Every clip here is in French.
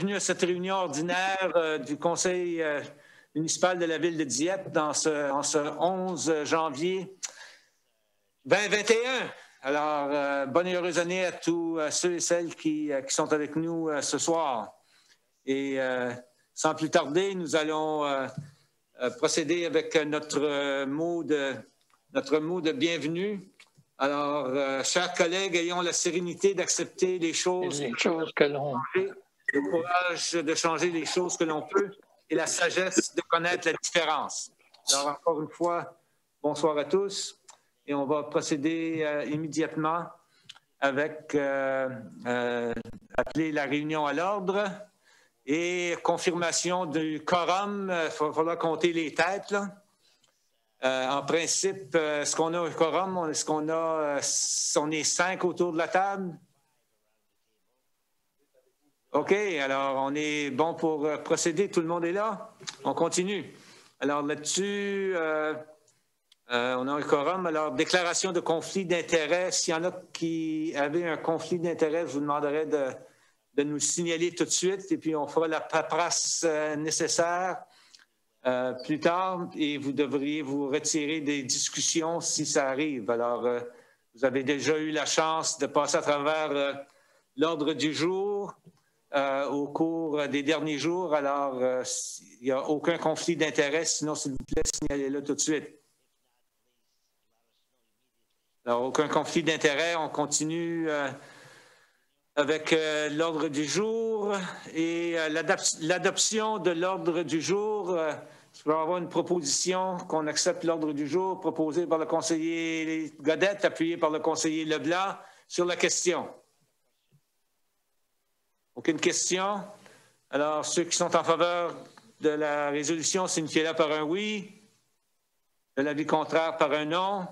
bienvenue à cette réunion ordinaire du Conseil municipal de la ville de Dieppe en ce 11 janvier 2021. Alors, bonne et heureuse année à tous ceux et celles qui sont avec nous ce soir. Et sans plus tarder, nous allons procéder avec notre mot de bienvenue. Alors, chers collègues, ayons la sérénité d'accepter les choses que l'on peut, le courage de changer les choses que l'on peut et la sagesse de connaître la différence. Alors, encore une fois, bonsoir à tous et on va procéder immédiatement avec appeler la réunion à l'ordre et confirmation du quorum. Il va falloir compter les têtes, là. En principe, est-ce qu'on a un quorum? Est-ce qu'on on est 5 autour de la table? OK, alors on est bon pour procéder. Tout le monde est là? On continue. Alors là-dessus, on a un quorum. Alors, déclaration de conflit d'intérêt. S'il y en a qui avaient un conflit d'intérêt, je vous demanderai de nous signaler tout de suite et puis on fera la paperasse nécessaire. Plus tard, et vous devriez vous retirer des discussions si ça arrive. Alors, vous avez déjà eu la chance de passer à travers l'ordre du jour au cours des derniers jours. Alors, il n'y a aucun conflit d'intérêt. Sinon, s'il vous plaît, signalez-le tout de suite. Alors, aucun conflit d'intérêt. On continue avec l'ordre du jour et l'adoption de l'ordre du jour. Je vais avoir une proposition qu'on accepte l'ordre du jour proposé par le conseiller Godette, appuyé par le conseiller Leblanc sur la question. Aucune question? Alors, ceux qui sont en faveur de la résolution, signifiez-la par un oui. De l'avis contraire, par un non.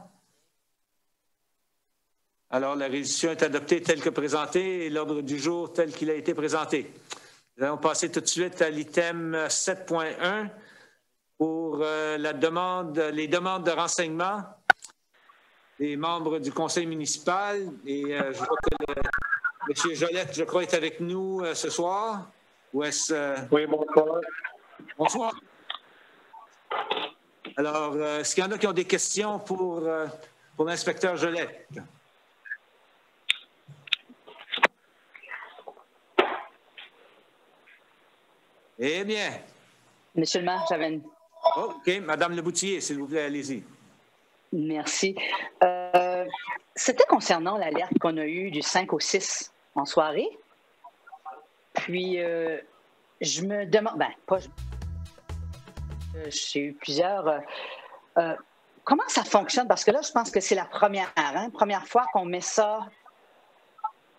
Alors, la résolution est adoptée telle que présentée et l'ordre du jour tel qu'il a été présenté. Nous allons passer tout de suite à l'item 7.1 pour les demandes de renseignement des membres du conseil municipal. Et je vois que M. Jolette, je crois, est avec nous ce soir. Ou est-ce... Oui, bonsoir. Bonsoir. Alors, est-ce qu'il y en a qui ont des questions pour l'inspecteur Jolette? Eh bien. Monsieur le maire, j'avais une... OK. Madame Leboutillier, s'il vous plaît, allez-y. Merci. C'était concernant l'alerte qu'on a eue du 5 au 6 en soirée. Puis, je me demande... j'ai eu plusieurs... comment ça fonctionne? Parce que là, je pense que c'est la première fois qu'on met ça...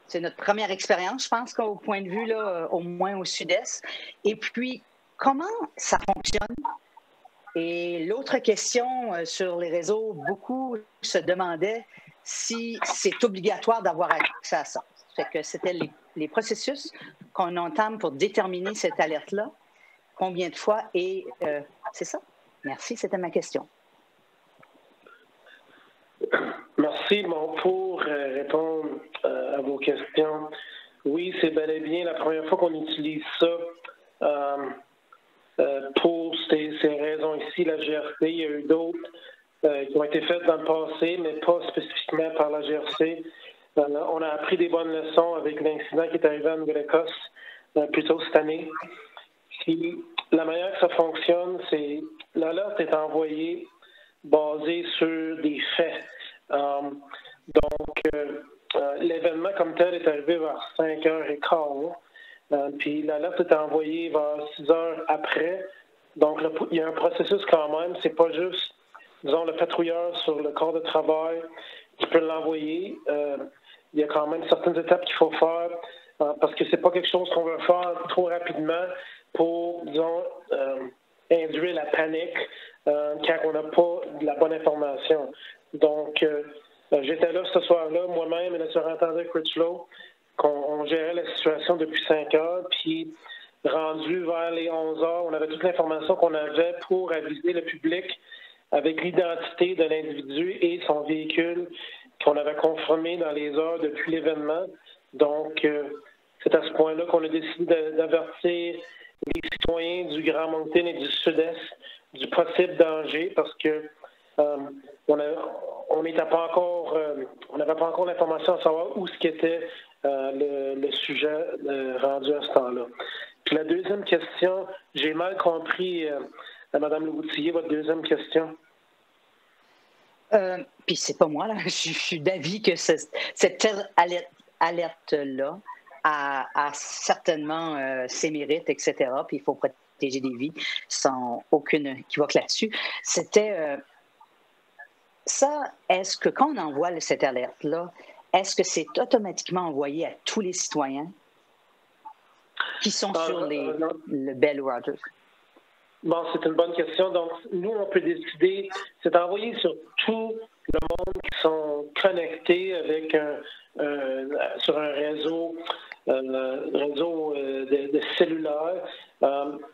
C'est notre première expérience, je pense, au point de vue, là, au moins au sud-est. Et puis, comment ça fonctionne? Et l'autre question sur les réseaux, beaucoup se demandaient si c'est obligatoire d'avoir accès à ça. Fait que c'était les processus qu'on entame pour déterminer cette alerte-là. Combien de fois? Et c'est ça. Merci, c'était ma question. Merci. Bon, pour répondre à vos questions, oui, c'est bel et bien la première fois qu'on utilise ça pour ces raisons ici, la GRC. Il y a eu d'autres qui ont été faites dans le passé, mais pas spécifiquement par la GRC. On a appris des bonnes leçons avec l'incident qui est arrivé en Nouvelle-Écosse plus tôt cette année. Puis, la manière que ça fonctionne, c'est l'alerte est envoyée basée sur des faits. L'événement comme tel est arrivé vers 5h15. Puis l'alerte est envoyée vers 6 heures après. Donc, il y a un processus quand même. C'est pas juste, disons, le patrouilleur sur le corps de travail qui peut l'envoyer. Il y a quand même certaines étapes qu'il faut faire parce que c'est pas quelque chose qu'on veut faire trop rapidement pour, disons, induire la panique quand on n'a pas de la bonne information. Donc, j'étais là ce soir-là, moi-même et le surintendant Critchlow, qu'on gérait la situation depuis 5 heures, puis rendu vers les 11 heures, on avait toute l'information qu'on avait pour aviser le public avec l'identité de l'individu et son véhicule qu'on avait confirmé dans les heures depuis l'événement. Donc, c'est à ce point-là qu'on a décidé d'avertir les citoyens du Grand Moncton et du Sud-Est du possible danger parce que on n'avait pas encore l'information à savoir où ce qu'était le sujet rendu à ce temps-là. Puis la deuxième question, j'ai mal compris, Mme Leboutillier, votre deuxième question. Puis c'est pas moi, là. Je suis d'avis que cette alerte-là a certainement ses mérites, etc. Puis il faut protéger des vies sans aucune équivoque là-dessus. C'était ça, est-ce que quand on envoie cette alerte-là, est-ce que c'est automatiquement envoyé à tous les citoyens qui sont sur le Bell Rogers? Bon, c'est une bonne question. Donc, nous, on peut décider, c'est envoyé sur tout le monde qui sont connectés avec sur un réseau de cellulaire.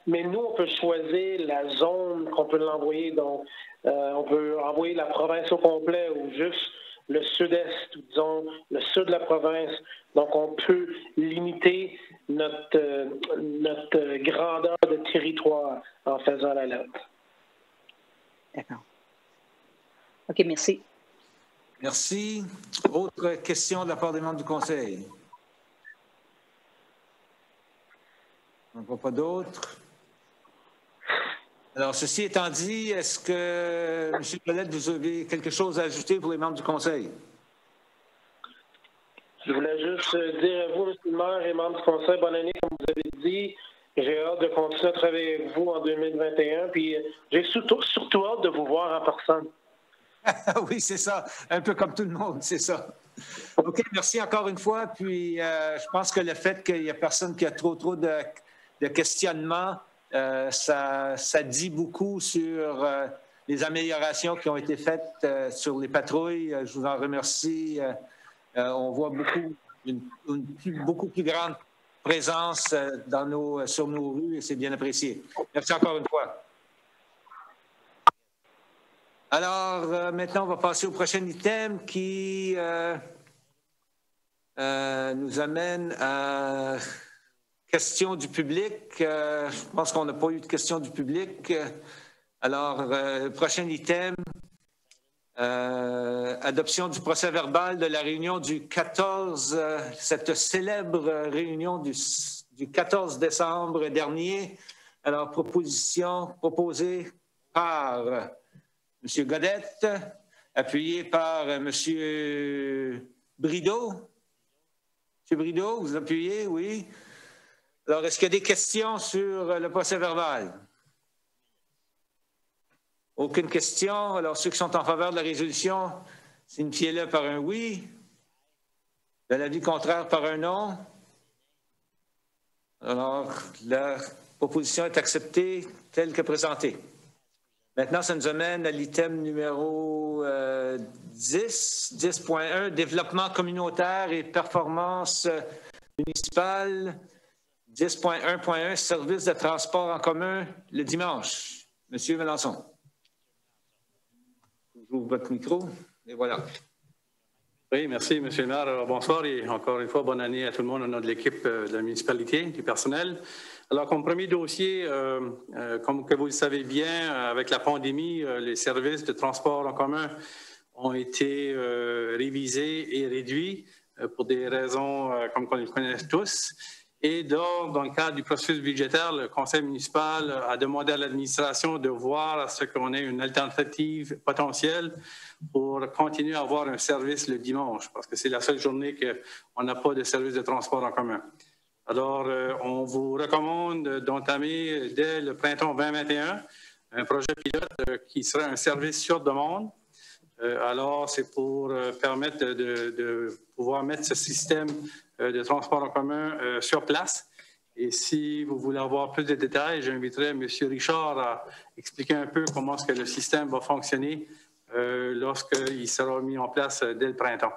Mais nous, on peut choisir la zone qu'on peut l'envoyer. Donc, on peut envoyer la province au complet ou juste le sud-est, ou disons le sud de la province. Donc, on peut limiter notre grandeur de territoire en faisant l'alerte. D'accord. OK, merci. Merci. Autre question de la part des membres du Conseil? On ne voit pas d'autres. Alors, ceci étant dit, est-ce que, M. Ouellette, vous avez quelque chose à ajouter pour les membres du Conseil? Je voulais juste dire à vous, M. le maire et membres du Conseil, bonne année, comme vous avez dit. J'ai hâte de continuer à travailler avec vous en 2021, puis j'ai surtout hâte de vous voir en personne. Oui, c'est ça. Un peu comme tout le monde, c'est ça. OK, merci encore une fois. Puis, je pense que le fait qu'il n'y a personne qui a trop de questionnements, ça dit beaucoup sur les améliorations qui ont été faites sur les patrouilles. Je vous en remercie. On voit une beaucoup plus grande présence sur nos rues et c'est bien apprécié. Merci encore une fois. Alors, maintenant, on va passer au prochain item qui nous amène à questions du public. Je pense qu'on n'a pas eu de questions du public. Alors, prochain item, adoption du procès-verbal de la réunion du 14, cette célèbre réunion du 14 décembre dernier. Alors, proposition proposée par M. Godette, appuyé par M. Brideau. M. Brideau, vous appuyez, oui. Alors, est-ce qu'il y a des questions sur le procès-verbal? Aucune question. Alors, ceux qui sont en faveur de la résolution, signifiez-le par un oui. De l'avis contraire, par un non. Alors, la proposition est acceptée telle que présentée. Maintenant, ça nous amène à l'item numéro 10.1, développement communautaire et performance municipale. 10.1.1, service de transport en commun le dimanche. Monsieur Melançon. J'ouvre votre micro et voilà. Oui, merci, Monsieur le maire. Alors, bonsoir et encore une fois, bonne année à tout le monde au nom de l'équipe de la municipalité, du personnel. Alors, comme premier dossier, comme que vous le savez bien, avec la pandémie, les services de transport en commun ont été révisés et réduits pour des raisons comme qu'on les connaît tous. Et donc, dans le cadre du processus budgétaire, le conseil municipal a demandé à l'administration de voir à ce qu'on ait une alternative potentielle pour continuer à avoir un service le dimanche, parce que c'est la seule journée qu'on n'a pas de service de transport en commun. Alors, on vous recommande d'entamer dès le printemps 2021 un projet pilote qui sera un service sur demande. Alors, c'est pour permettre de pouvoir mettre ce système de transport en commun sur place. Et si vous voulez avoir plus de détails, j'inviterai M. Richard à expliquer un peu comment est-ce que le système va fonctionner lorsqu'il sera mis en place dès le printemps.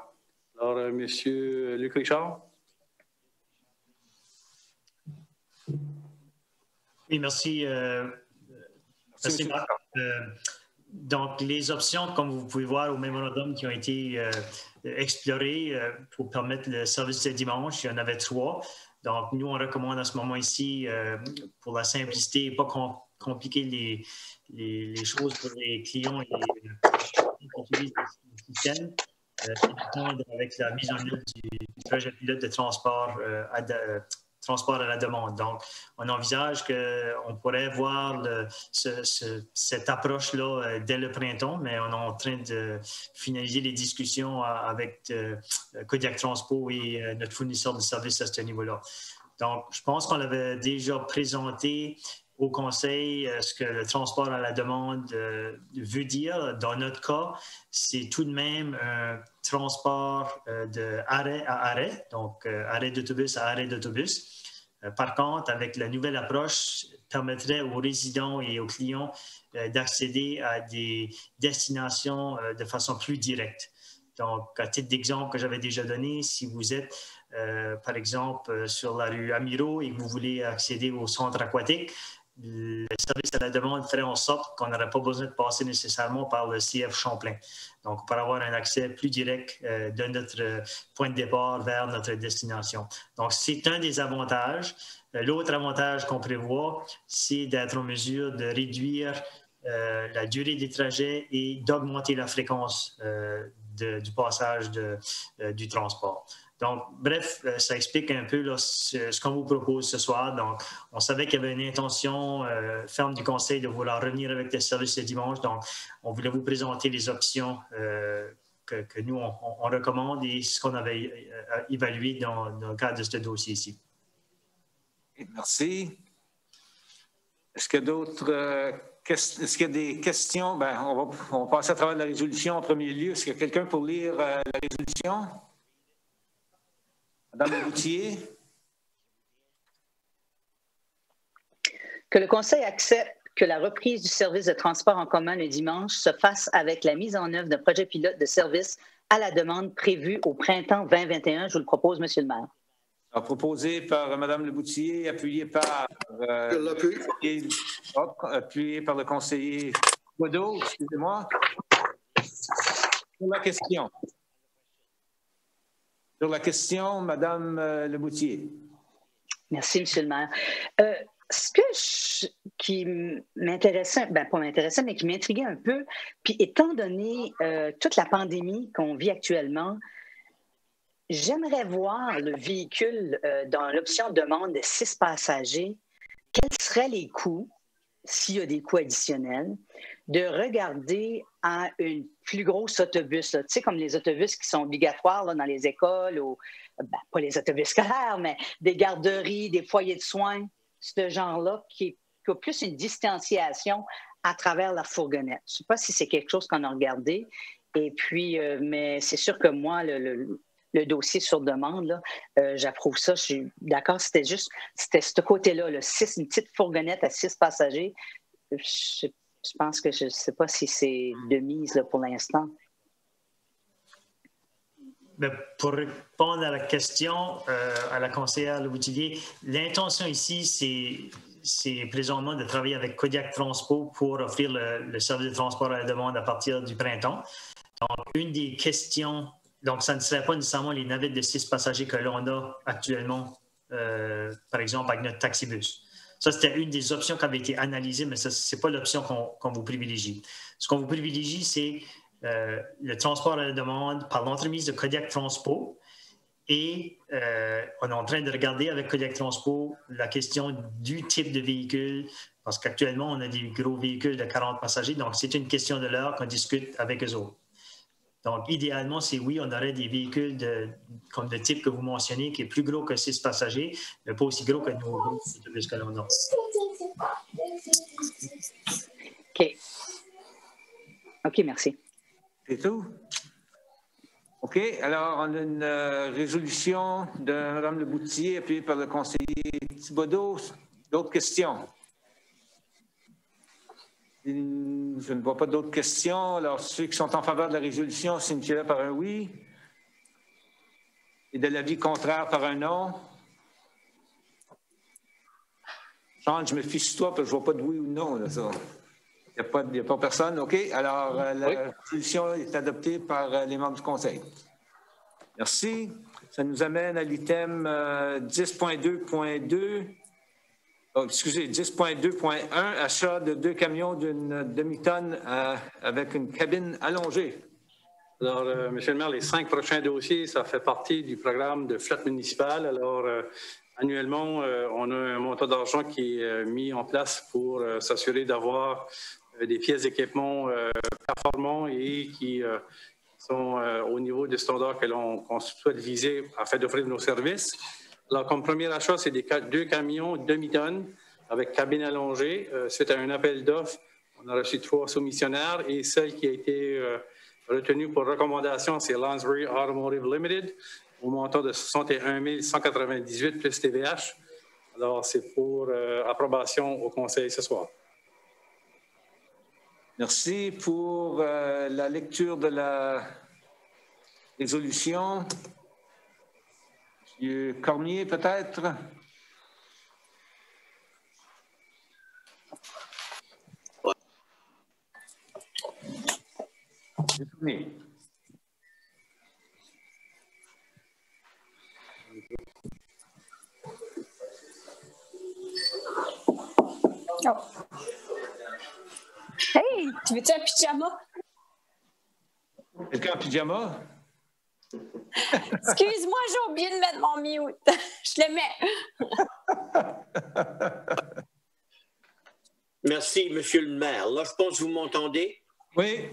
Alors, M. Luc Richard. Oui, merci. Merci, Marc. Donc, les options, comme vous pouvez voir au mémorandum qui ont été explorées pour permettre le service de dimanche, il y en avait 3. Donc, nous, on recommande en ce moment ici, pour la simplicité et pas compliquer les choses pour les clients qui utilisent le système, avec la mise en œuvre du projet pilote de transport à la demande. Donc, on envisage qu'on pourrait voir cette approche-là dès le printemps, mais on est en train de finaliser les discussions avec Kodiak Transpo et notre fournisseur de services à ce niveau-là. Donc, je pense qu'on l'avait déjà présenté au Conseil ce que le transport à la demande veut dire. Dans notre cas, c'est tout de même un transport de arrêt à arrêt, donc arrêt d'autobus à arrêt d'autobus. Par contre, avec la nouvelle approche, permettrait aux résidents et aux clients d'accéder à des destinations de façon plus directe. Donc, à titre d'exemple que j'avais déjà donné, si vous êtes, par exemple, sur la rue Amiro et que vous voulez accéder au centre aquatique, le service à la demande ferait en sorte qu'on n'aurait pas besoin de passer nécessairement par le CF Champlain. Donc, pour avoir un accès plus direct de notre point de départ vers notre destination. Donc, c'est un des avantages. L'autre avantage qu'on prévoit, c'est d'être en mesure de réduire la durée des trajets et d'augmenter la fréquence du passage du transport. Donc, bref, ça explique un peu là, ce qu'on vous propose ce soir. Donc, on savait qu'il y avait une intention ferme du Conseil de vouloir revenir avec le service le dimanche. Donc, on voulait vous présenter les options que nous, on recommande et ce qu'on avait évalué dans le cadre de ce dossier ici. Merci. Est-ce qu'il y a d'autres est-ce qu'il y a des questions? Bien, on va passer à travers la résolution en premier lieu. Est-ce qu'il y a quelqu'un pour lire la résolution? Madame Leboutier. Que le Conseil accepte que la reprise du service de transport en commun le dimanche se fasse avec la mise en œuvre d'un projet pilote de service à la demande prévu au printemps 2021. Je vous le propose, Monsieur le maire. Alors, proposé par Mme Leboutier, appuyé par appuyé par le conseiller Bodo, excusez-moi. Sur la question. Sur la question, Mme Leboutier. Merci, Monsieur le maire. Qui m'intéressait, bien pas m'intéressait, mais qui m'intriguait un peu, puis étant donné toute la pandémie qu'on vit actuellement, j'aimerais voir le véhicule dans l'option demande de 6 passagers. Quels seraient les coûts, s'il y a des coûts additionnels, de regarder à une plus grosse autobus, là, tu sais, comme les autobus qui sont obligatoires là, dans les écoles, ou ben, pas les autobus scolaires, mais des garderies, des foyers de soins, ce genre-là, qui a plus une distanciation à travers la fourgonnette. Je ne sais pas si c'est quelque chose qu'on a regardé. Et puis, mais c'est sûr que moi, le dossier sur demande, là, j'approuve ça. Je suis d'accord, c'était ce côté-là, une petite fourgonnette à 6 passagers. Je pense que je ne sais pas si c'est de mise là, pour l'instant. Pour répondre à la question, à la conseillère Leboutier, l'intention ici, c'est présentement de travailler avec Kodiak Transpo pour offrir le service de transport à la demande à partir du printemps. Donc, une des questions, donc ça ne serait pas nécessairement les navettes de 6 passagers que l'on a actuellement, par exemple, avec notre taxibus. Ça, c'était une des options qui avait été analysée, mais ce n'est pas l'option qu'on vous privilégie. Ce qu'on vous privilégie, c'est le transport à la demande par l'entremise de Kodiak Transpo. Et on est en train de regarder avec Kodiak Transpo la question du type de véhicule, parce qu'actuellement, on a des gros véhicules de 40 passagers, donc c'est une question de l'heure qu'on discute avec eux autres. Donc, idéalement, c'est oui, on aurait des véhicules comme le type que vous mentionnez, qui est plus gros que 6 passagers, mais pas aussi gros que nos autobus que l'on a. OK, merci. C'est tout? OK. Alors, on a une résolution de Mme Leboutier, appuyée par le conseiller Thibodeau. D'autres questions? Je ne vois pas d'autres questions. Alors, ceux qui sont en faveur de la résolution signifient par un oui. Et de l'avis contraire par un non. Jean, je me fie sur toi parce que je ne vois pas de oui ou de non. Là, ça. Il n'y a pas personne. OK. Alors, la résolution est adoptée par les membres du Conseil. Merci. Ça nous amène à l'item 10.2.2. Oh, excusez, 10.2.1, achat de 2 camions d'une demi-tonne avec une cabine allongée. Alors, Monsieur le maire, les 5 prochains dossiers, ça fait partie du programme de flotte municipale. Alors, annuellement, on a un montant d'argent qui est mis en place pour s'assurer d'avoir des pièces d'équipement performants et qui sont au niveau des standards qu'on souhaite viser afin d'offrir nos services. Alors, comme premier achat, c'est 2 camions demi-tonnes avec cabine allongée. Suite à un appel d'offres, on a reçu 3 soumissionnaires et celle qui a été retenue pour recommandation, c'est Lansbury Automotive Limited au montant de 61 198 plus TVH. Alors, c'est pour approbation au Conseil ce soir. Merci pour la lecture de la résolution. Monsieur Cormier, peut-être? Oui. Oh. Hey, tu veux-tu un pyjama? Quelqu'un en pyjama? Excuse-moi, j'ai oublié de mettre mon mute. Je le mets. Merci, Monsieur le maire. Là, je pense que vous m'entendez. Oui.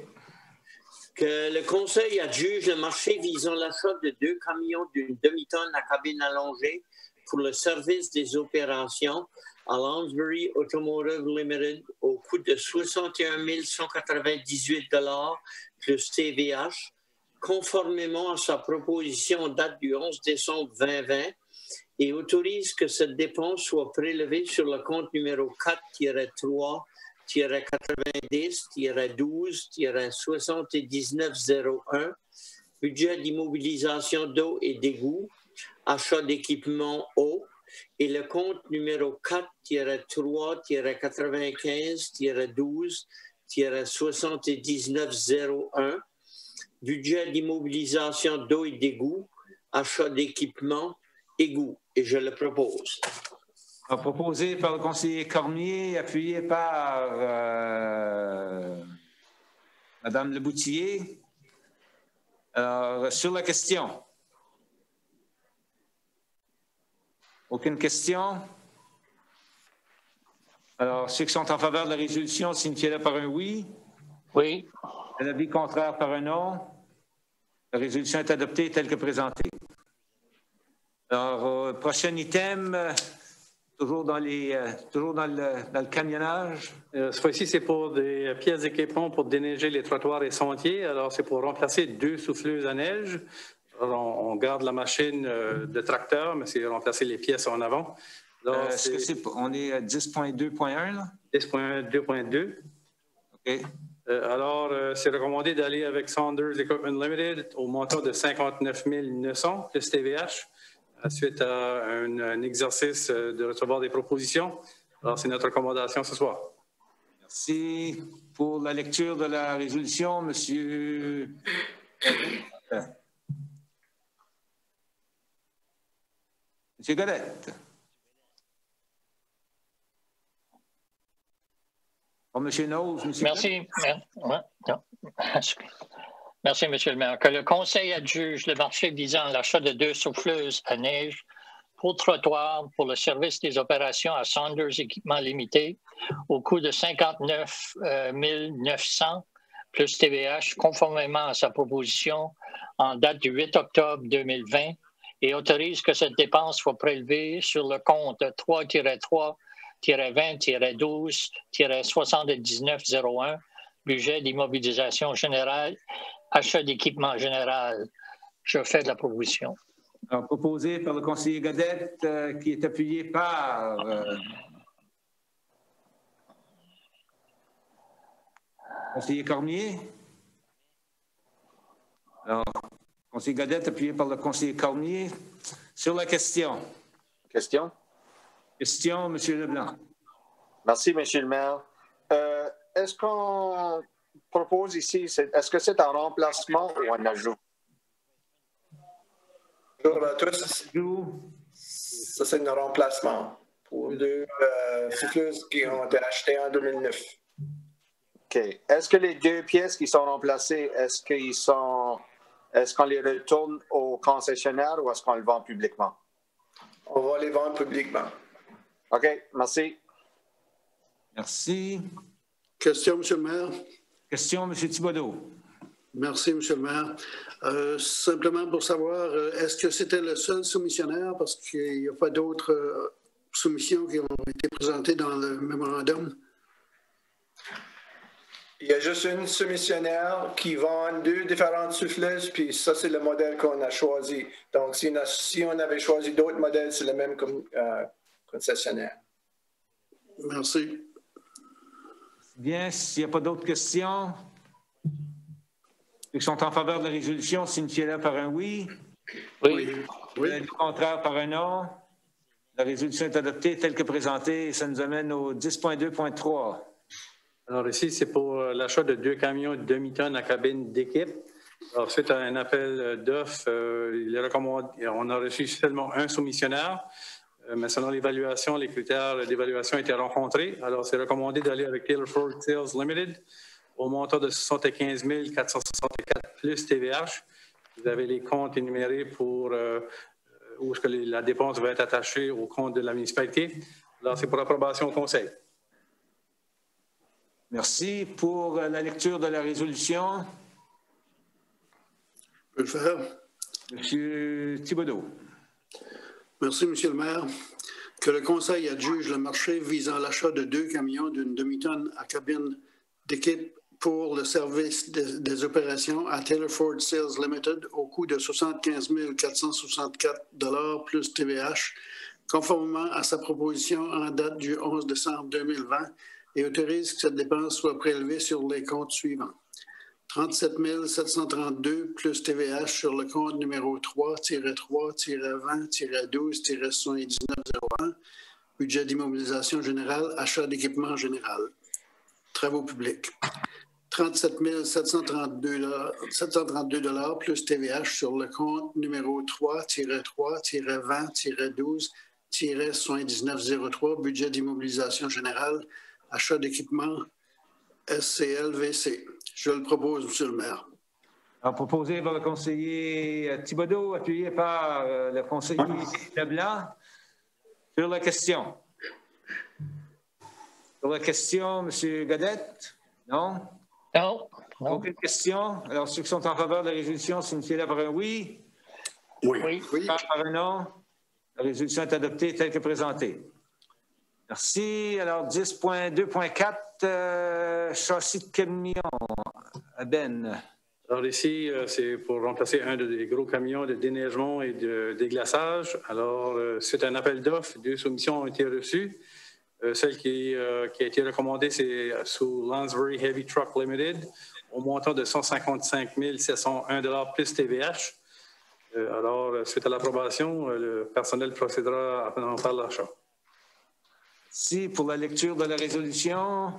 Que le Conseil adjuge le marché visant l'achat de 2 camions d'une demi-tonne à cabine allongée pour le service des opérations à Lansbury Automotive Limited au coût de 61 198 plus TVH, conformément à sa proposition en date du 11 décembre 2020 et autorise que cette dépense soit prélevée sur le compte numéro 4-3-90-12-7901, budget d'immobilisation d'eau et d'égout, achat d'équipement eau, et le compte numéro 4-3-95-12-7901, budget d'immobilisation d'eau et d'égout, achat d'équipement, égout. Et je le propose. Proposé par le conseiller Cormier, appuyé par Madame Leboutillier. Alors, sur la question. Aucune question? Alors, ceux qui sont en faveur de la résolution, signifiez-le par un oui. Oui. L'avis contraire par un non. La résolution est adoptée telle que présentée. Alors, prochain item, toujours dans le camionnage. Cette fois-ci, c'est pour des pièces d'équipement pour déneiger les trottoirs et sentiers. Alors, c'est pour remplacer 2 souffleuses à neige. Alors, on garde la machine de tracteur, mais c'est remplacer les pièces en avant. Est-ce que on est à 10.2.1 là? 10.2.2. OK. Alors, c'est recommandé d'aller avec Saunders Equipment Limited au montant de 59 900 plus TVH suite à un exercice de recevoir des propositions. Alors, c'est notre recommandation ce soir. Merci. Pour la lecture de la résolution, Monsieur... Monsieur Godette. Oh, Monsieur Knowles, Monsieur Merci. Merci, Monsieur le maire. Que le Conseil adjuge le marché visant l'achat de 2 souffleuses à neige pour trottoir pour le service des opérations à Saunders Équipement Limité au coût de 59 900 plus TVH, conformément à sa proposition en date du 8 octobre 2020 et autorise que cette dépense soit prélevée sur le compte 3-3-20-12-7901, budget d'immobilisation générale, achat d'équipement général. Je fais de la proposition. Alors, proposé par le conseiller Godette, qui est appuyé par conseiller Cormier. Alors, conseiller Godette, appuyé par le conseiller Cormier. Sur la question. Question? Question, M. Leblanc. Merci, M. le maire. Est-ce qu'on propose ici, est-ce que c'est un remplacement ou un ajout? Bonjour à tous. Ça, c'est un remplacement pour deux souffleuses qui ont été achetées en 2009. OK. Est-ce que les deux pièces qui sont remplacées, est-ce qu'on les retourne au concessionnaire ou est-ce qu'on les vend publiquement? On va les vendre publiquement. OK, merci. Merci. Question, M. le maire. Question, M. Thibodeau. Merci, M. le maire. Simplement pour savoir, est-ce que c'était le seul soumissionnaire parce qu'il n'y a pas d'autres soumissions qui ont été présentées dans le mémorandum? Il y a juste une soumissionnaire qui vend deux différentes souffleuses, puis ça, c'est le modèle qu'on a choisi. Donc, si on avait choisi d'autres modèles, c'est le même concessionnaire. Merci. Bien, s'il n'y a pas d'autres questions, ceux qui sont en faveur de la résolution, signifiez-le par un oui. Oui. Le contraire par un non. La résolution est adoptée telle que présentée et ça nous amène au 10.2.3. Alors ici, c'est pour l'achat de 2 camions de demi-tonne à cabine d'équipe. Alors, suite à un appel d'offres, on a reçu seulement un soumissionnaire, mais selon l'évaluation, les critères d'évaluation étaient rencontrés. Alors, c'est recommandé d'aller avec Taylor Ford Sales Limited au montant de 75 464 plus TVH. Vous avez les comptes énumérés pour où est-ce que la dépense va être attachée au compte de la municipalité. Alors, c'est pour approbation au conseil. Merci. Pour la lecture de la résolution. Je peux le faire. M. Thibodeau. Merci, M. le maire. Que le conseil adjuge le marché visant l'achat de 2 camions d'une demi-tonne à cabine d'équipe pour le service des opérations à Taylor Ford Sales Limited au coût de 75 464 plus TVH, conformément à sa proposition en date du 11 décembre 2020 et autorise que cette dépense soit prélevée sur les comptes suivants. 37 732 plus TVH sur le compte numéro 3-3-20-12-7901, budget d'immobilisation générale, achat d'équipement général, travaux publics. 37 732 plus TVH sur le compte numéro 3-3-20-12-7903, budget d'immobilisation générale, achat d'équipement SCLVC. Je le propose, M. le maire. Alors, proposé par le conseiller Thibodeau, appuyé par le conseiller Leblanc. Sur la question. Sur la question, M. Godette? Non? Non. Aucune question. Alors, ceux qui sont en faveur de la résolution, signifiez-le par un oui. Oui. Par un non. La résolution est adoptée telle que présentée. Merci. Alors, 10.2.4, châssis de camion à Ben. Alors ici, c'est pour remplacer un des gros camions de déneigement et de déglaçage. Alors, c'est un appel d'offres. 2 soumissions ont été reçues. Celle qui a été recommandée, c'est sous Lansbury Heavy Truck Limited au montant de 155 701 plus TVH. Alors, suite à l'approbation, le personnel procédera à faire l'achat. Merci pour la lecture de la résolution.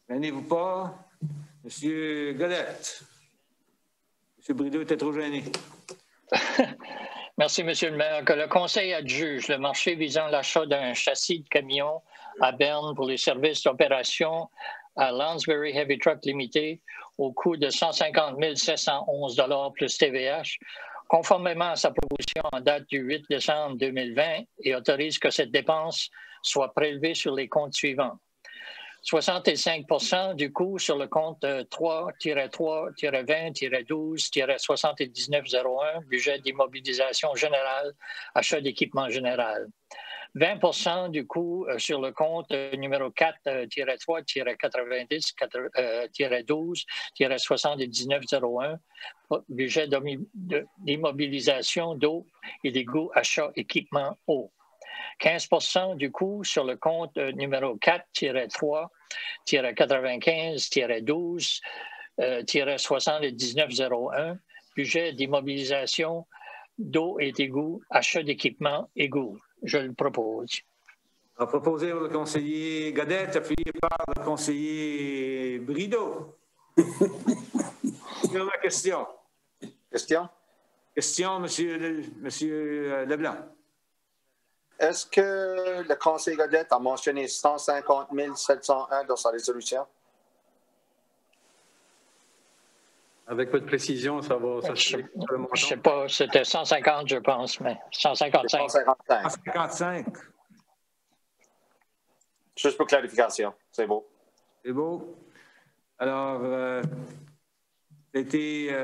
Gênez-vous pas. Monsieur Godette. Monsieur Brideau était trop gêné. Merci, M. le maire. Que le conseil adjuge le marché visant l'achat d'un châssis de camion à Berne pour les services d'opération à Lansbury Heavy Truck Limited au coût de 150 711 plus TVH, conformément à sa proposition en date du 8 décembre 2020 et autorise que cette dépense soit prélevée sur les comptes suivants. 65 du coût sur le compte 3-3-20-12-7901, budget d'immobilisation générale, achat d'équipement général. 20 du coût sur le compte numéro 4-3-20-12-7901, budget d'immobilisation d'eau et d'égout, achat équipement eau. 15 du coût sur le compte numéro 4-3-95-12-7901, budget d'immobilisation d'eau et d'égout, achat d'équipement égout. Je le propose. Proposé par le conseiller Godette, appuyé par le conseiller Brideau. Sur la question. Question? Question, Monsieur Leblanc. Est-ce que le conseil Godette a mentionné 150 701 dans sa résolution? Avec votre précision, ça va. Je ne sais pas, c'était 150, je pense, mais 155. 155. Juste pour clarification, c'est beau. C'est beau. Alors, ça a été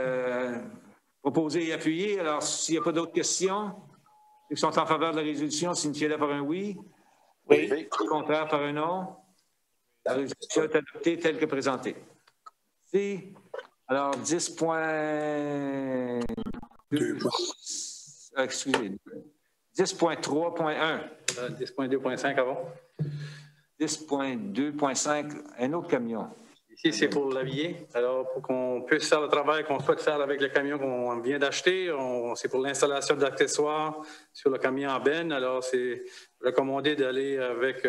proposé et appuyé. Alors, s'il n'y a pas d'autres questions, ceux qui sont en faveur de la résolution, signifiez-le par un oui. Oui. Contraire par un non. La résolution est adoptée telle que présentée. Merci. Alors, 10.2. Excusez. 10.3.1. 10.2.5 avant. 10.2.5, un autre camion. Ici, c'est pour l'habiller. Alors, pour qu'on puisse faire le travail qu'on souhaite faire avec le camion qu'on vient d'acheter, c'est pour l'installation d'accessoires sur le camion à benne. Alors, c'est recommandé d'aller avec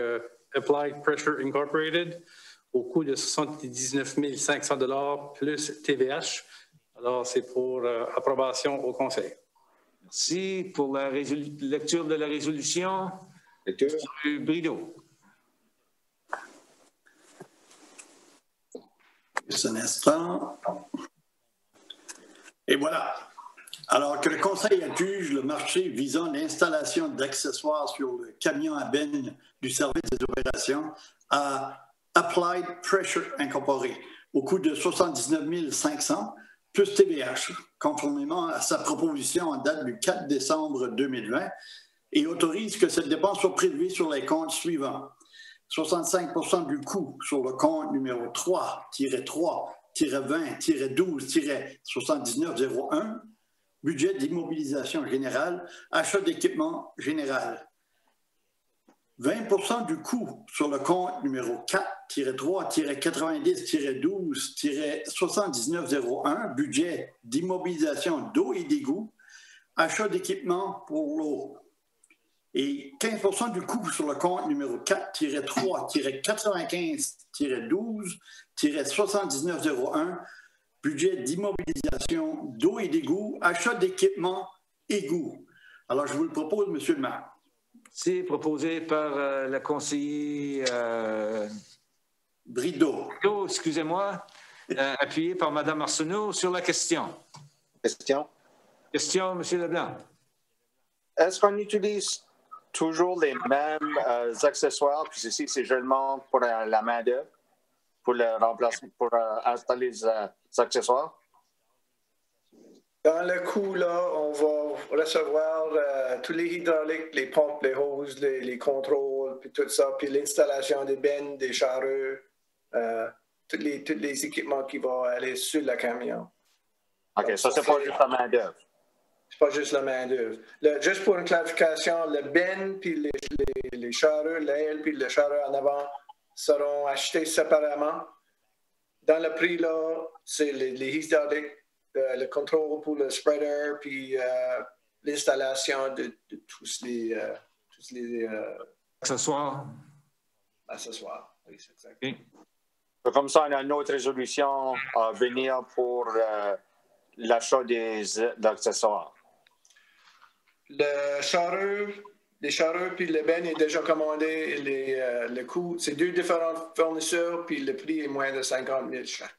Applied Pressure Incorporated au coût de 79 500 $ plus TVH. Alors, c'est pour approbation au conseil. Merci. Pour la lecture de la résolution, M. Brideau. Juste un instant. Et voilà. Alors que le Conseil adjuge le marché visant l'installation d'accessoires sur le camion à benne du service des opérations à Applied Pressure Incorporated au coût de 79 500 plus TVH, conformément à sa proposition en date du 4 décembre 2020 et autorise que cette dépense soit prélevée sur les comptes suivants. 65 % du coût sur le compte numéro 3-3-20-12-7901, budget d'immobilisation générale, achat d'équipement général. 20 % du coût sur le compte numéro 4-3-90-12-7901, budget d'immobilisation d'eau et d'égout, achat d'équipement pour l'eau. Et 15 % du coût sur le compte numéro 4-3-95-12-7901, budget d'immobilisation d'eau et d'égout, achat d'équipement égout. Alors, je vous le propose, Monsieur le maire. C'est proposé par le conseiller Brideau. Excusez-moi, appuyé par Mme Arsenault sur la question. Question, M. Leblanc. Est-ce qu'on utilise toujours les mêmes accessoires? Puis ici, c'est seulement pour la main-d'œuvre, pour le remplacer, pour installer les accessoires? Dans le coût, là, on va recevoir tous les hydrauliques, les pompes, les hoses, les contrôles, puis tout ça, puis l'installation des bennes, des charrues, tous les équipements qui vont aller sur le camion. OK, donc, ça, c'est pas juste la main-d'œuvre. C'est pas juste la main-d'œuvre. Juste pour une clarification, le bennes, puis les charrues, l'aile, puis le charrue en avant seront achetés séparément. Dans le prix, là, c'est les hydrauliques, le contrôle pour le spreader, puis l'installation de tous les accessoires. Accessoires, oui, c'est exact. Okay. Comme ça, on a une autre résolution à venir pour l'achat d'accessoires. Les charrues puis le ben est déjà commandé. Le coût, c'est deux différentes fournisseurs, puis le prix est moins de 50 000 chaque.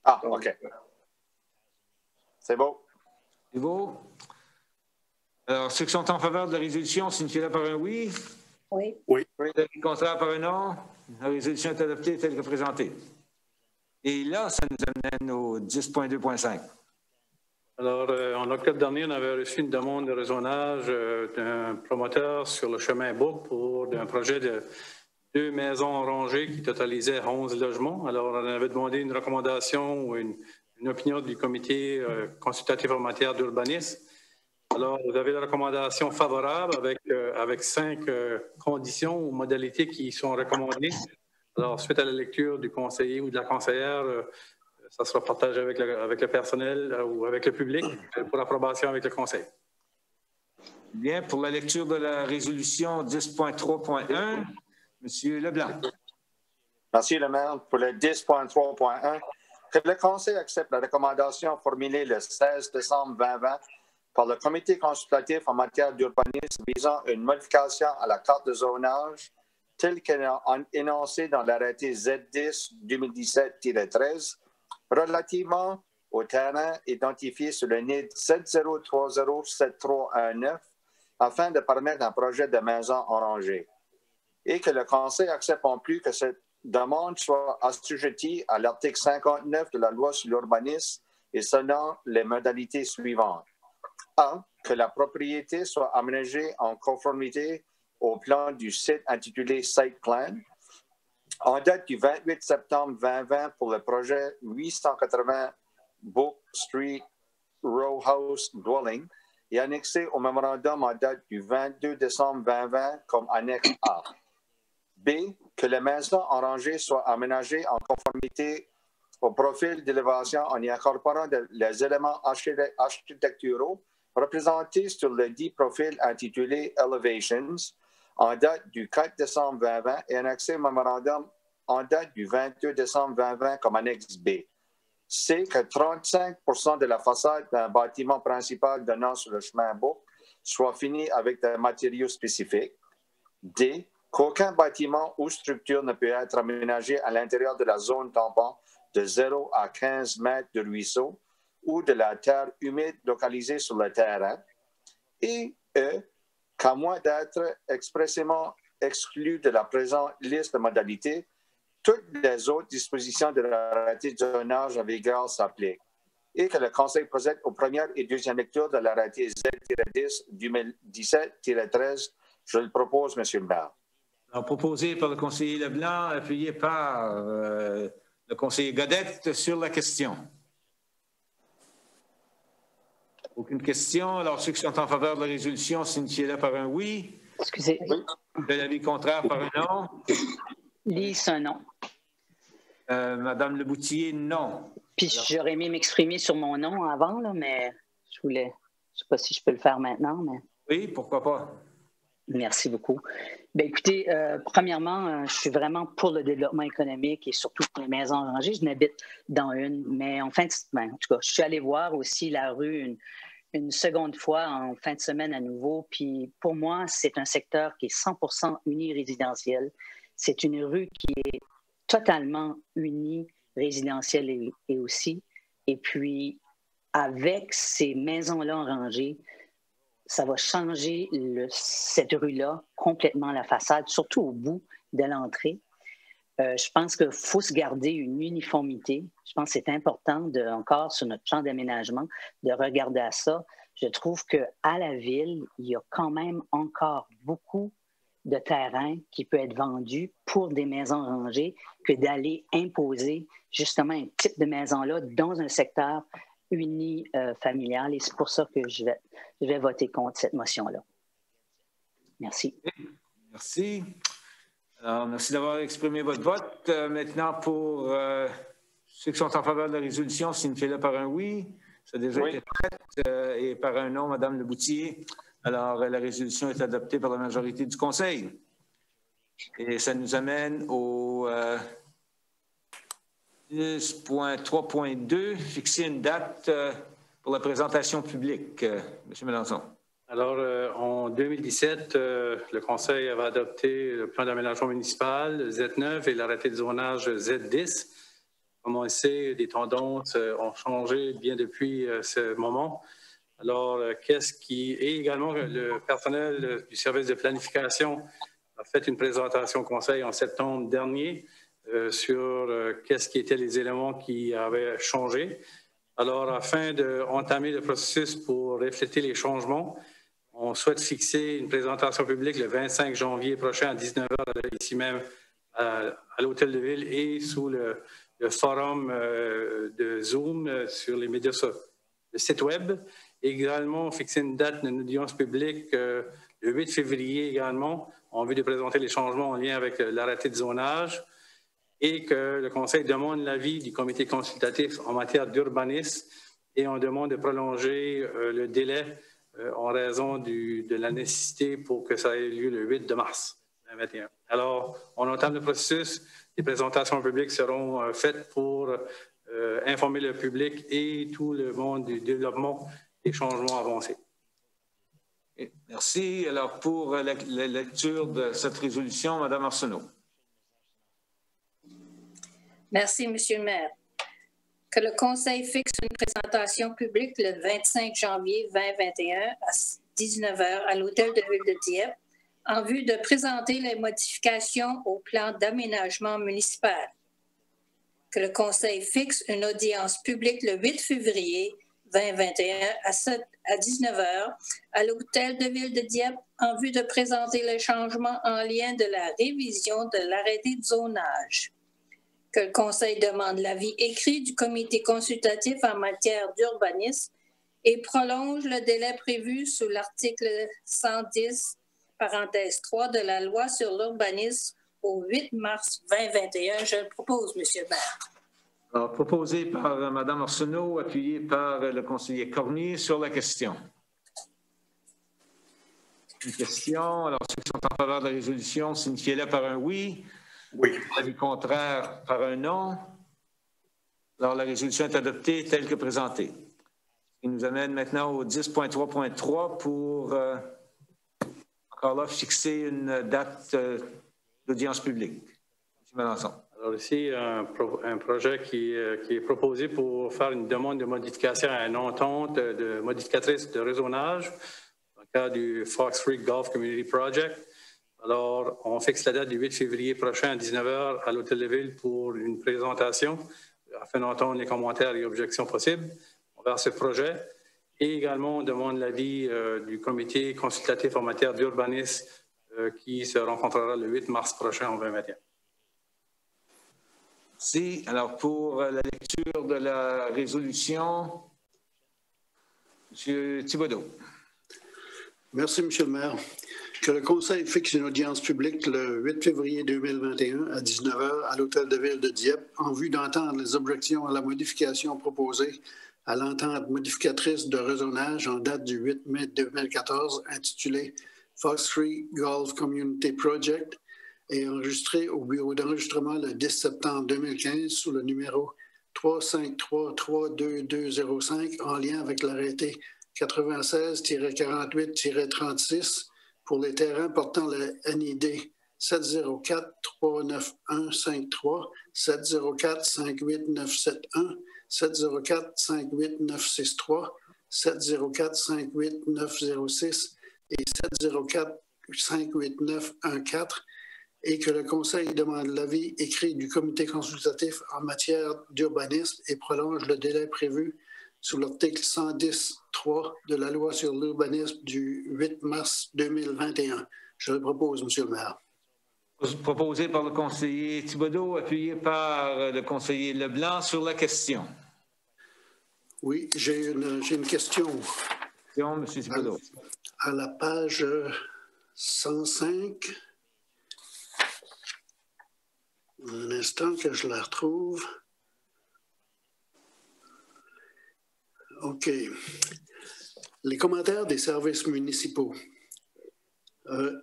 Ah, donc, OK. C'est beau. C'est beau. Alors, ceux qui sont en faveur de la résolution, signifient-le par un oui. Oui. Oui. Contraire par un non. La résolution est adoptée telle que présentée. Et là, ça nous amène au 10.2.5. Alors, en octobre dernier, on avait reçu une demande de raisonnage d'un promoteur sur le chemin Bouc pour un projet de 2 maisons rangées qui totalisaient 11 logements. Alors, on avait demandé une recommandation ou une opinion du comité consultatif en matière d'urbanisme. Alors, vous avez la recommandation favorable avec 5 conditions ou modalités qui sont recommandées. Alors, suite à la lecture du conseiller ou de la conseillère, ça sera partagé avec le personnel ou avec le public pour approbation avec le conseil. Bien, pour la lecture de la résolution 10.3.1, M. Leblanc. Merci, le maire. Pour le 10.3.1, que le conseil accepte la recommandation formulée le 16 décembre 2020 par le comité consultatif en matière d'urbanisme visant une modification à la carte de zonage telle qu'elle est énoncée dans l'arrêté Z10 2017-13 relativement au terrain identifié sur le NID 70307319 afin de permettre un projet de maison orangée et que le Conseil accepte non plus que cette demande soit assujettie à l'article 59 de la loi sur l'urbanisme et selon les modalités suivantes. 1. Que la propriété soit aménagée en conformité au plan du site intitulé Site Plan, en date du 28 septembre 2020 pour le projet 880 Book Street Row House Dwelling et annexé au mémorandum en date du 22 décembre 2020 comme annexe A. B. Que les maisons orangées soient aménagées en conformité au profil d'élévation en y incorporant les éléments architecturaux représentés sur le dit profil intitulé Elevations en date du 4 décembre 2020 et annexé au mémorandum en date du 22 décembre 2020 comme annexe B. C. Que 35% de la façade d'un bâtiment principal donnant sur le chemin Bouc soit fini avec des matériaux spécifiques. D. Qu'aucun bâtiment ou structure ne peut être aménagé à l'intérieur de la zone tampon de 0 à 15 mètres de ruisseau ou de la terre humide localisée sur le terrain. Et E. Qu'à moins d'être expressément exclu de la présente liste de modalités, toutes les autres dispositions de l'arrêté de zonage en vigueur s'appliquent et que le Conseil procède aux premières et deuxièmes lectures de l'arrêté Z-10 2017-13. Je le propose, M. le maire. Alors, proposé par le conseiller Leblanc, appuyé par le conseiller Godette sur la question. Aucune question. Alors, ceux qui sont en faveur de la résolution, signifiez-le par un oui. Excusez. De l'avis contraire, par un non. Lise, un non. Madame Leboutillier, non. Puis j'aurais aimé m'exprimer sur mon nom avant, là, mais je ne sais pas si je peux le faire maintenant. Mais... Oui, pourquoi pas. Merci beaucoup. Bien, écoutez, premièrement, je suis vraiment pour le développement économique et surtout pour les maisons orangées. Je n'habite dans une, mais en tout cas, je suis allée voir aussi la rue une seconde fois en fin de semaine à nouveau. Puis pour moi, c'est un secteur qui est 100% unirésidentiel. C'est une rue qui est totalement unie, résidentielle et aussi. Et puis, avec ces maisons-là orangées, ça va changer cette rue-là complètement la façade, surtout au bout de l'entrée. Je pense qu'il faut se garder une uniformité. Je pense que c'est important, encore sur notre plan d'aménagement, de regarder à ça. Je trouve qu'à la ville, il y a quand même encore beaucoup de terrain qui peut être vendu pour des maisons rangées que d'aller imposer justement un type de maison-là dans un secteur unifamilial. Et c'est pour ça que je vais voter contre cette motion-là. Merci. Merci. Alors, merci d'avoir exprimé votre vote. Maintenant, pour ceux qui sont en faveur de la résolution, signifiez-le par un oui. Ça a déjà été fait. Et par un non, Mme Leboutillier. Alors, la résolution est adoptée par la majorité du Conseil. Et ça nous amène au 10.3.2, fixer une date pour la présentation publique. M. Mélenchon. Alors, en 2017, le Conseil avait adopté le plan d'aménagement municipal, le Z9 et l'arrêté de zonage Z10. Comme on le sait, les tendances ont changé bien depuis ce moment. Alors, et également le personnel du service de planification a fait une présentation au Conseil en septembre dernier sur qu'est-ce qui étaient les éléments qui avaient changé. Alors, afin d'entamer le processus pour refléter les changements, on souhaite fixer une présentation publique le 25 janvier prochain à 19h ici même à l'Hôtel de Ville et sous le forum de Zoom sur les médias sociaux, le site web. Également, fixer une date d'une audience publique le 8 février également, en vue de présenter les changements en lien avec l'arrêté de zonage et que le Conseil demande l'avis du comité consultatif en matière d'urbanisme et on demande de prolonger le délai en raison de la nécessité pour que ça ait lieu le 8 mars 2021. Alors, on entame le processus. Les présentations publiques seront faites pour informer le public et tout le monde du développement des changements avancés. Merci. Alors, pour la lecture de cette résolution, Mme Arsenault. Merci, Monsieur le maire. Que le Conseil fixe une présentation publique le 25 janvier 2021 à 19h à l'Hôtel de Ville de Dieppe en vue de présenter les modifications au plan d'aménagement municipal. Que le Conseil fixe une audience publique le 8 février 2021 à 19h à l'Hôtel de Ville de Dieppe en vue de présenter les changements en lien de la révision de l'arrêté de zonage. Que le Conseil demande l'avis écrit du comité consultatif en matière d'urbanisme et prolonge le délai prévu sous l'article 110, parenthèse 3 de la loi sur l'urbanisme au 8 mars 2021. Je le propose, Monsieur le maire. Alors, proposé par Mme Arsenault, appuyé par le conseiller Cormier sur la question. Une question. Alors, ceux qui sont en faveur de la résolution, signifiez-le par un oui. Oui. L'avis contraire par un non. Alors, la résolution est adoptée telle que présentée. Il nous amène maintenant au 10.3.3 pour, encore là, fixer une date d'audience publique. M. Melançon. Alors ici, un projet qui est proposé pour faire une demande de modification à une entente de modificatrice de réseaunage dans le cadre du Fox Creek Golf Community Project. Alors, on fixe la date du 8 février prochain à 19h à l'Hôtel de Ville pour une présentation afin d'entendre les commentaires et objections possibles envers ce projet. Et également, on demande l'avis du comité consultatif en matière d'urbanisme qui se rencontrera le 8 mars prochain en 2021. Merci. Alors, pour la lecture de la résolution, M. Thibodeau. Merci, M. le maire. Que le Conseil fixe une audience publique le 8 février 2021 à 19h à l'Hôtel de Ville de Dieppe en vue d'entendre les objections à la modification proposée à l'entente modificatrice de réseaunage en date du 8 mai 2014 intitulée Fox Creek Golf Community Project et enregistrée au bureau d'enregistrement le 10 septembre 2015 sous le numéro 353-32205 en lien avec l'arrêté 96-48-36 pour les terrains portant le NID 704-39153, 704-58971, 704-58963, 704-58906 et 704-58914 et que le Conseil demande l'avis écrit du comité consultatif en matière d'urbanisme et prolonge le délai prévu sous l'article 110.3 de la loi sur l'urbanisme du 8 mars 2021. Je le propose, M. le maire. Proposé par le conseiller Thibodeau, appuyé par le conseiller Leblanc sur la question. Oui, j'ai une question. M. Thibodeau. À la page 105, un instant que je la retrouve. OK. Les commentaires des services municipaux.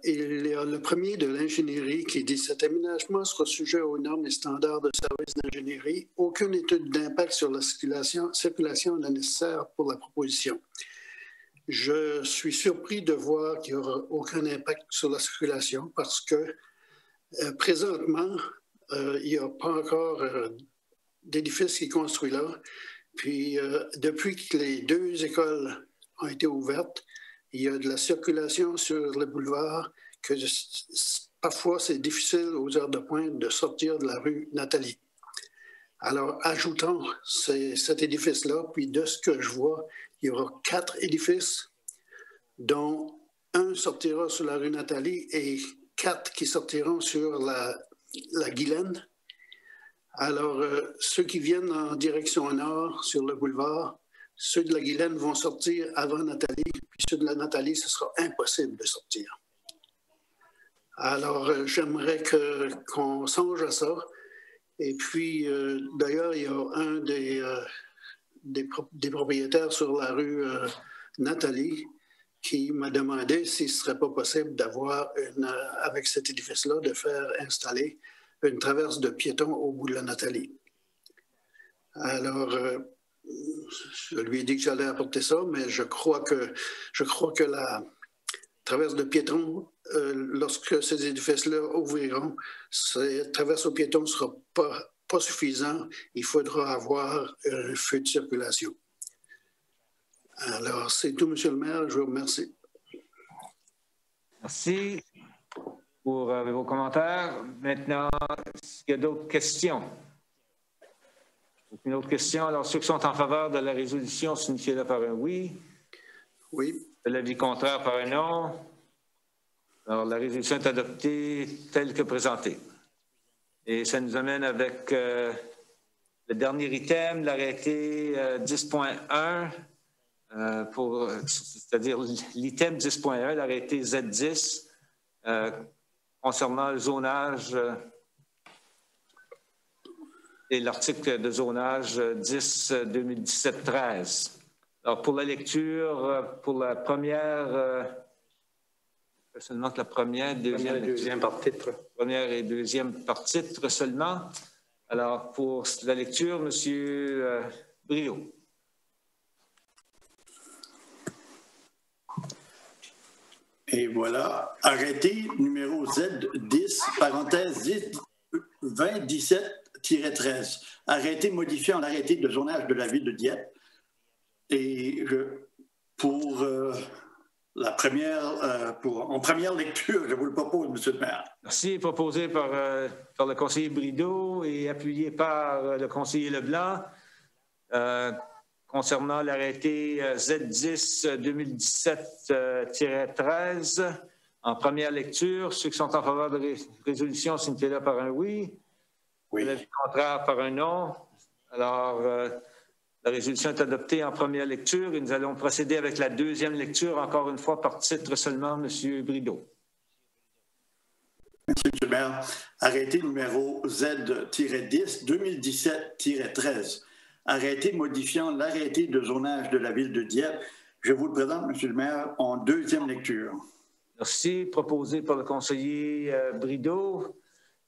Il y a le premier de l'ingénierie qui dit « Cet aménagement sera sujet aux normes et standards de services d'ingénierie. Aucune étude d'impact sur la circulation n'est nécessaire pour la proposition. » Je suis surpris de voir qu'il n'y aura aucun impact sur la circulation parce que présentement, il n'y a pas encore d'édifice qui est construit là. Puis, depuis que les deux écoles ont été ouvertes, il y a de la circulation sur le boulevard que parfois c'est difficile aux heures de pointe de sortir de la rue Nathalie. Alors, ajoutons cet édifice-là, puis de ce que je vois, il y aura 4 édifices, dont un sortira sur la rue Nathalie et 4 qui sortiront sur la Guylaine. Alors, ceux qui viennent en direction nord sur le boulevard, ceux de la Guylaine vont sortir avant Nathalie, puis ceux de la Nathalie, ce sera impossible de sortir. Alors, j'aimerais qu'on songe à ça. Et puis, d'ailleurs, il y a un des propriétaires sur la rue Nathalie qui m'a demandé s'il ne serait pas possible d'avoir, avec cet édifice-là, de faire installer une traverse de piétons au bout de la Nathalie. Alors, je lui ai dit que j'allais apporter ça, mais je crois que la traverse de piétons, lorsque ces édifices-là ouvriront, cette traverse aux piétons ne sera pas suffisant. Il faudra avoir un feu de circulation. Alors, c'est tout, Monsieur le maire. Je vous remercie. Merci pour vos commentaires. Maintenant, est-ce qu'il y a d'autres questions? Aucune autre question? Alors, ceux qui sont en faveur de la résolution, signifiez-le par un oui. Oui. De l'avis contraire par un non. Alors, la résolution est adoptée telle que présentée. Et ça nous amène avec le dernier item, l'arrêté 10.1, c'est-à-dire l'item 10.1, l'arrêté Z10, concernant le zonage et l'article de zonage 10-2017-13. Alors, pour la lecture, pour la première, seulement que la première, deuxième par titre. Première et deuxième par titre seulement. Alors, pour la lecture, M. Brio. Et voilà, arrêté numéro Z10, parenthèse 2017-13. Arrêté modifiant l'arrêté de zonage de la ville de Dieppe. Et pour la première, en première lecture, je vous le propose, M. le maire. Merci. Proposé par le conseiller Brideau et appuyé par le conseiller Leblanc. Concernant l'arrêté Z10-2017-13, en première lecture, ceux qui sont en faveur de la résolution, signifient-le par un oui. Oui. L'avis contraire par un non. Alors, la résolution est adoptée en première lecture et nous allons procéder avec la deuxième lecture, encore une fois par titre seulement, M. Brideau. Monsieur le maire, arrêté numéro Z-10, 2017-13. Arrêté modifiant l'arrêté de zonage de la ville de Dieppe. Je vous le présente, Monsieur le maire, en deuxième lecture. Merci. Proposé par le conseiller Brideau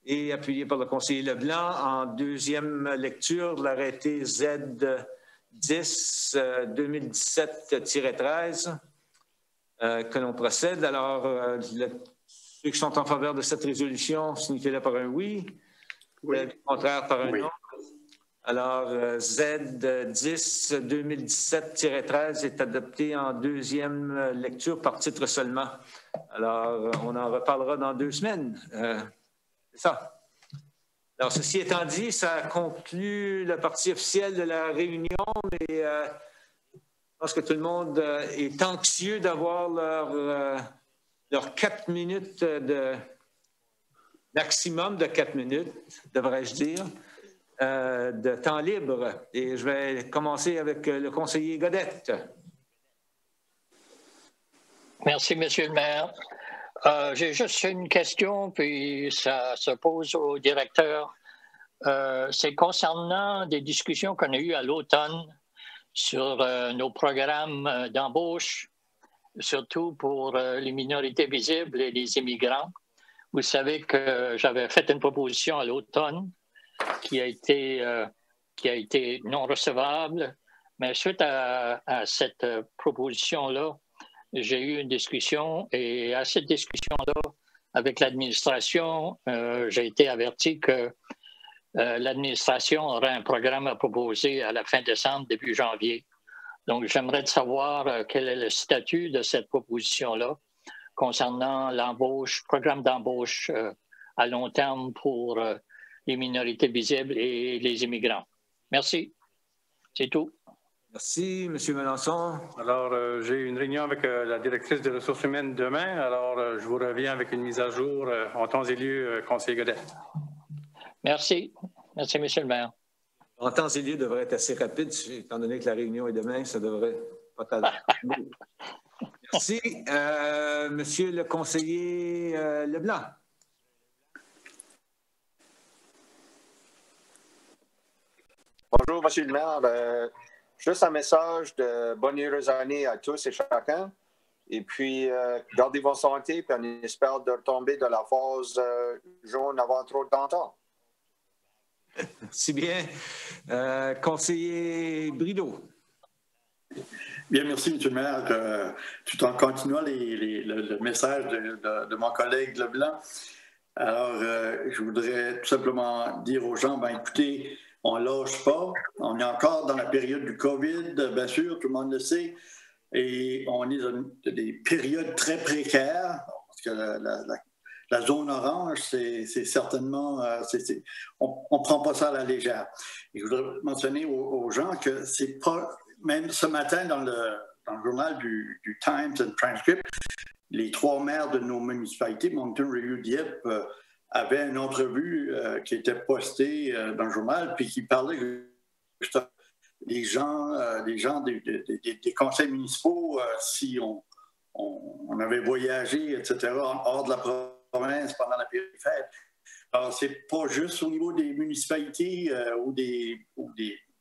et appuyé par le conseiller Leblanc en deuxième lecture de l'arrêté Z10-2017-13 que l'on procède. Alors, ceux qui sont en faveur de cette résolution, signifiez-le par un oui. Le contraire par un non. Alors, Z10-2017-13 est adopté en deuxième lecture par titre seulement. Alors, on en reparlera dans 2 semaines. C'est ça. Alors, ceci étant dit, ça conclut la partie officielle de la réunion, mais je pense que tout le monde est anxieux d'avoir leurs 4 minutes maximum de 4 minutes, devrais-je dire, de temps libre. Et je vais commencer avec le conseiller Godette. Merci, Monsieur le maire. J'ai juste une question, puis ça se pose au directeur. C'est concernant des discussions qu'on a eues à l'automne sur nos programmes d'embauche, surtout pour les minorités visibles et les immigrants. Vous savez que j'avais fait une proposition à l'automne qui a été non recevable, mais suite à cette proposition-là, j'ai eu une discussion et à cette discussion-là, avec l'administration, j'ai été averti que l'administration aurait un programme à proposer à la fin décembre, début janvier. Donc, j'aimerais savoir quel est le statut de cette proposition-là concernant l'embauche, programme d'embauche à long terme pour les minorités visibles et les immigrants. Merci. C'est tout. Merci, M. Melançon. Alors, j'ai une réunion avec la directrice des ressources humaines demain. Alors, je vous reviens avec une mise à jour en temps et lieu, conseiller Godet. Merci. Merci, M. le maire. En temps et lieu devrait être assez rapide, étant donné que la réunion est demain, ça devrait pas tarder. Merci. Monsieur le conseiller Leblanc. Bonjour, Monsieur le maire. Juste un message de bonne et heureuse année à tous et chacun. Et puis, gardez votre santé, puis on espère de retomber de la phase jaune avant trop de temps. Merci bien. Conseiller Brideau. Bien, merci, M. le maire. Tout en continuant le message de mon collègue Leblanc, alors je voudrais tout simplement dire aux gens, ben, écoutez, on ne lâche pas. On est encore dans la période du COVID, bien sûr, tout le monde le sait, et on est dans des périodes très précaires, parce que la zone orange, c'est certainement, on ne prend pas ça à la légère. Et je voudrais mentionner aux gens que c'est pas, même ce matin dans le journal du Times and Transcript, les 3 maires de nos municipalités, Moncton, Riverview, Dieppe, avaient une entrevue qui était postée dans le journal, puis qui parlait justement des gens des conseils municipaux, si on avait voyagé, etc., hors de la province pendant la période des fêtes. Alors, c'est pas juste au niveau des municipalités ou des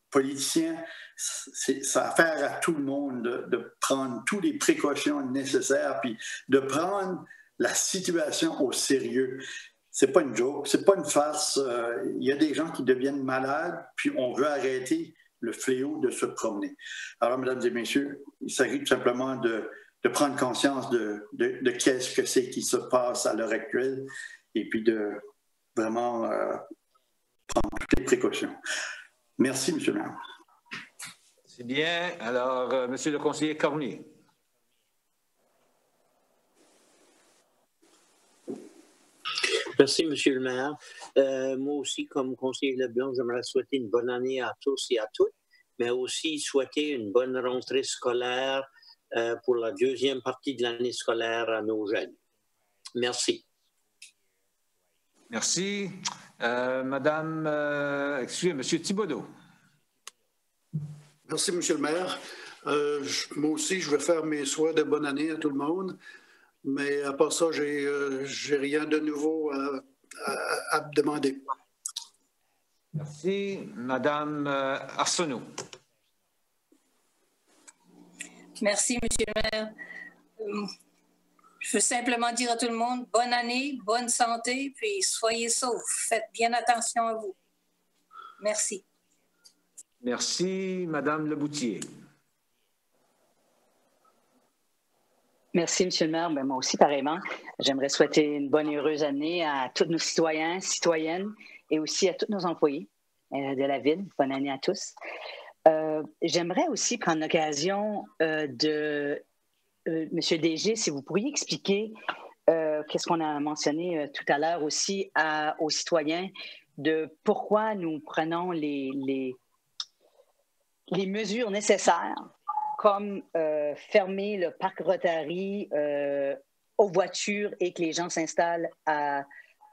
politiciens, ça a affaire à tout le monde de prendre toutes les précautions nécessaires, puis de prendre la situation au sérieux. C'est pas une joke, c'est pas une farce. Il y a des gens qui deviennent malades, puis on veut arrêter le fléau de se promener. Alors, mesdames et messieurs, il s'agit tout simplement de prendre conscience de qu'est-ce que c'est qui se passe à l'heure actuelle, et puis de vraiment prendre toutes les précautions. Merci, M. le maire. C'est bien. Alors, Monsieur le conseiller Cormier. Merci, Monsieur le maire. Moi aussi, comme conseiller Leblanc, j'aimerais souhaiter une bonne année à tous et à toutes, mais aussi souhaiter une bonne rentrée scolaire pour la 2e partie de l'année scolaire à nos jeunes. Merci. Merci. Excusez, M. Thibodeau. Merci, M. le maire. Moi aussi, je vais faire mes souhaits de bonne année à tout le monde. Mais à part ça, j'ai rien de nouveau à demander. Merci. Madame Arsenault. Merci, M. le maire. Je veux simplement dire à tout le monde, bonne année, bonne santé, puis soyez saufs. Faites bien attention à vous. Merci. Merci. Madame Leboutier. Merci, M. le maire. Ben, moi aussi, pareillement. J'aimerais souhaiter une bonne et heureuse année à tous nos citoyens, citoyennes et aussi à tous nos employés de la Ville. Bonne année à tous. J'aimerais aussi prendre l'occasion de... Monsieur DG, si vous pourriez expliquer qu'est-ce qu'on a mentionné tout à l'heure aussi aux citoyens de pourquoi nous prenons les mesures nécessaires comme fermer le parc Rotary aux voitures et que les gens s'installent à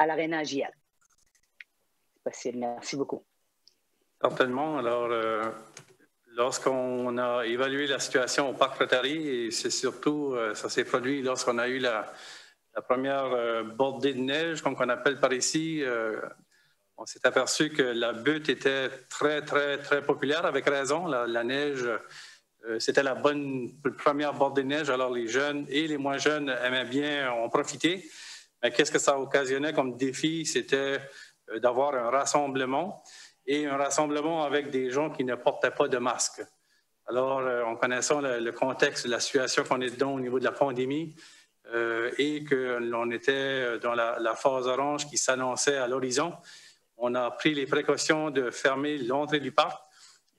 l'Arena JL. C'est possible. Merci beaucoup. Certainement. Alors, lorsqu'on a évalué la situation au parc Rotary, et c'est surtout, ça s'est produit lorsqu'on a eu la première bordée de neige, comme on appelle par ici, on s'est aperçu que la butte était très, très, très populaire, avec raison. La neige, c'était la bonne première bordée de neige, alors les jeunes et les moins jeunes aimaient bien en profiter. Mais qu'est-ce que ça occasionnait comme défi? C'était d'avoir un rassemblement, et un rassemblement avec des gens qui ne portaient pas de masque. Alors, en connaissant le contexte, la situation qu'on est dedans au niveau de la pandémie, et que l'on était dans la phase orange qui s'annonçait à l'horizon, on a pris les précautions de fermer l'entrée du parc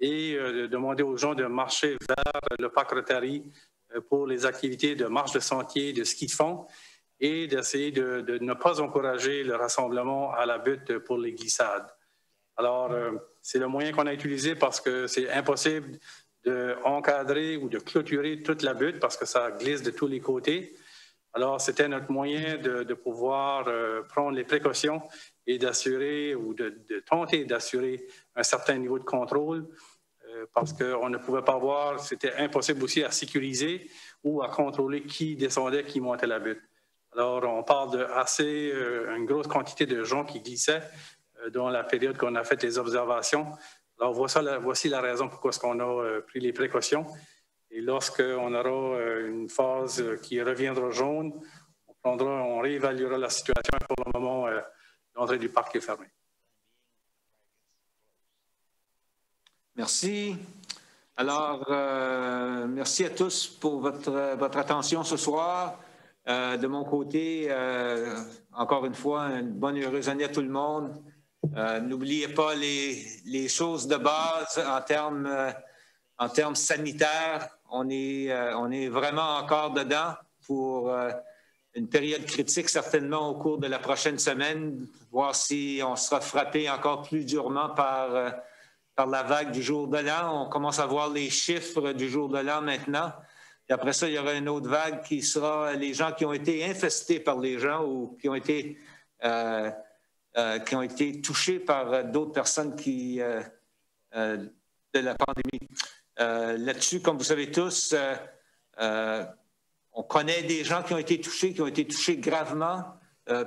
et de demander aux gens de marcher vers le parc Rotary pour les activités de marche de sentier, de ski de fond, et d'essayer de ne pas encourager le rassemblement à la butte pour les glissades. Alors, c'est le moyen qu'on a utilisé parce que c'est impossible d'encadrer ou de clôturer toute la butte parce que ça glisse de tous les côtés. Alors, c'était notre moyen de pouvoir prendre les précautions et d'assurer ou de tenter d'assurer un certain niveau de contrôle parce qu'on ne pouvait pas voir, c'était impossible aussi à sécuriser ou à contrôler qui descendait, qui montait la butte. Alors, on parle une grosse quantité de gens qui glissaient dans la période qu'on a fait les observations. Alors, voici la raison pourquoi on a pris les précautions. Et lorsqu'on aura une phase qui reviendra jaune, on réévaluera la situation. Pour le moment, l'entrée du parc est fermée. Merci. Alors, merci à tous pour votre attention ce soir. De mon côté, encore une fois, une bonne et heureuse année à tout le monde. N'oubliez pas les choses de base en termes sanitaires. On est vraiment encore dedans pour une période critique, certainement au cours de la prochaine semaine, voir si on sera frappé encore plus durement par la vague du jour de l'an. On commence à voir les chiffres du jour de l'an maintenant. Et après ça, il y aura une autre vague qui sera les gens qui ont été infestés par les gens ou qui ont été touchés par d'autres personnes de la pandémie. Là-dessus, comme vous savez tous, on connaît des gens qui ont été touchés gravement.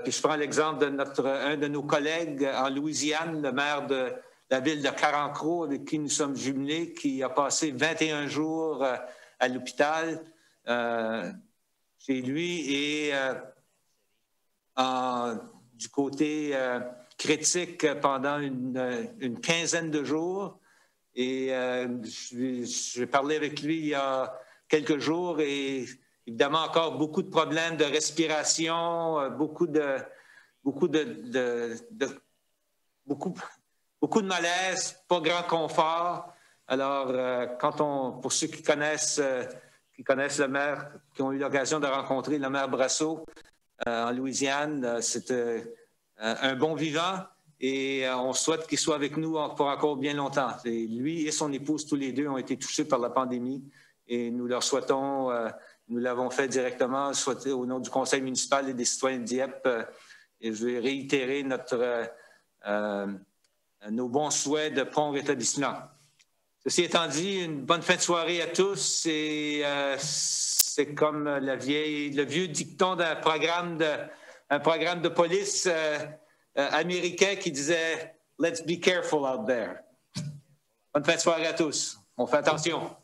Puis je prends l'exemple de un de nos collègues en Louisiane, le maire de la ville de Carencro, avec qui nous sommes jumelés, qui a passé 21 jours à l'hôpital chez lui et du côté critique pendant une quinzaine de jours. Et j'ai parlé avec lui il y a quelques jours et évidemment encore beaucoup de problèmes de respiration, beaucoup de malaise, pas grand confort. Alors, pour ceux qui connaissent le maire, qui ont eu l'occasion de rencontrer le maire Brasso en Louisiane, c'est un bon vivant et on souhaite qu'il soit avec nous pour encore bien longtemps. Et lui et son épouse, tous les deux, ont été touchés par la pandémie et nous leur souhaitons, nous l'avons fait directement, au nom du conseil municipal et des citoyens de Dieppe, et je vais réitérer nos bons souhaits de prompt rétablissement. Ceci étant dit, une bonne fin de soirée à tous et c'est comme le vieux dicton d'un programme de police américain qui disait « Let's be careful out there ». Bonne fin de soirée à tous. On fait attention.